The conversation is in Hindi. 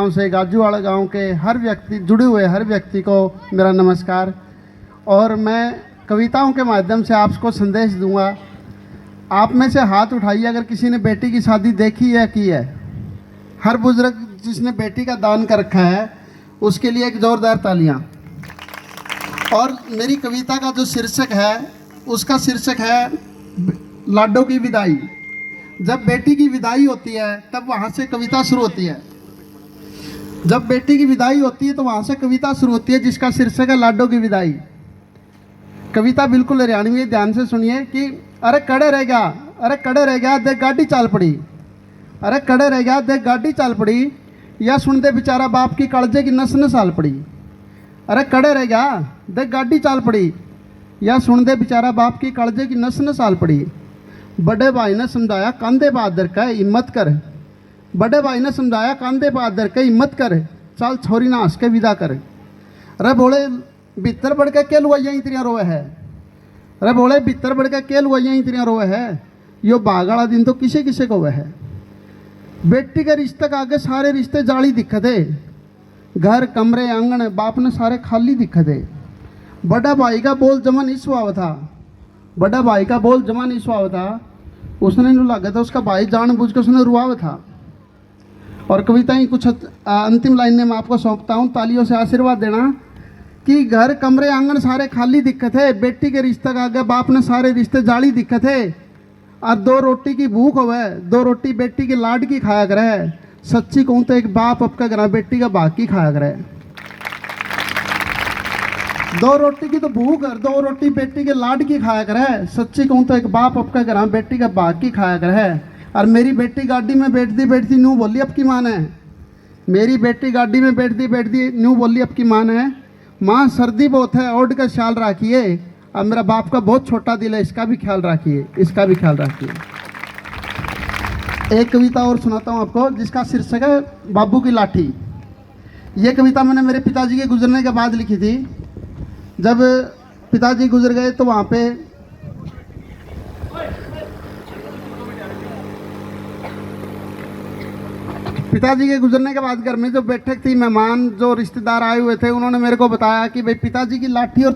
गांव से, गाजूवाड़ा गांव के हर व्यक्ति, जुड़े हुए हर व्यक्ति को मेरा नमस्कार। और मैं कविताओं के माध्यम से आपको संदेश दूंगा। आप में से हाथ उठाइए अगर किसी ने बेटी की शादी देखी है, की है। हर बुजुर्ग जिसने बेटी का दान कर रखा है उसके लिए एक जोरदार तालियां। और मेरी कविता का जो शीर्षक है उसका शीर्षक है लाडो की विदाई। जब बेटी की विदाई होती है तब वहाँ से कविता शुरू होती है। जब बेटी की विदाई होती है तो वहाँ से कविता शुरू होती है जिसका शीर्षक है लाडो की विदाई। कविता बिल्कुल हरियाणवी, ध्यान से सुनिए कि अरे कड़े रह गया, अरे कड़े रह गया, देख गाड़ी चाल पड़ी, अरे कड़े रह गया, देख गाड़ी चाल पड़ी, या सुन दे बेचारा बाप की कालजे की नस न साल पड़ी। अरे कड़े रह गया, देख गाड़ी चाल पड़ी, या सुन दे बेचारा बाप की कालजे की नस न साल पड़ी। बड़े भाई ने समझाया कांधे पर आदर कर हिम्मत कर, बड़े भाई ने समझाया कांधे पर आदर कर हिम्मत कर, चल छोरी ना हंस के विदा कर। अरे बोले भीतर बढ़ के के लुआइया इतनियाँ रोए है, अरे बोले भीतर बढ़ के के लुआइया इतनियाँ रोए है, यो भाग वाला दिन तो किसे किसे को वह है। बेटी के रिश्ते का आगे सारे रिश्ते जाली दिखे थे, घर कमरे आंगन बाप ने सारे खाली दिखे थे। बड़ा भाई का बोल जमा नहीं सुहाव था, बड़ा भाई का बोल जमा नहीं सुहाव था, उसने नहीं लगा था उसका भाई जानबूझ के उसने रुआव था। और कविता ही कुछ अंतिम लाइन में मैं आपको सौंपता हूँ, तालियों से आशीर्वाद देना कि घर कमरे आंगन सारे खाली दिखे थे, बेटी के रिश्ते का आगे बाप ने सारे रिश्ते जाली दिखे थे। और दो रोटी की भूख होवे, दो रोटी बेटी के लाड की खाया करे, सच्ची कहूँ तो एक बाप अपका घर बेटी का भाग की खाया करे। दो रोटी की तो भूख और दो रोटी बेटी के लाड की खाया करे, सच्ची कहूँ तो एक बाप अपका घर बेटी का भाग की खाया करे। और मेरी बेटी गाड़ी में बैठती बैठती न्यू बोली अब की माँ ने, मेरी बेटी गाड़ी में बैठती बैठती न्यू बोली अब की माँ ने, माँ सर्दी बहुत है ओढ़ का ख्याल रखिए, अब मेरा बाप का बहुत छोटा दिल है इसका भी ख्याल रखिए, इसका भी ख्याल रखिए। एक कविता और सुनाता हूँ आपको जिसका शीर्षक है बाबू की लाठी। ये कविता मैंने मेरे पिताजी के गुजरने के बाद लिखी थी। जब पिताजी गुजर गए तो वहाँ पे पिताजी के गुजरने के बाद घर में जो बैठक थी, मेहमान जो रिश्तेदार आए हुए थे, उन्होंने मेरे को बताया कि भाई पिताजी की लाठी और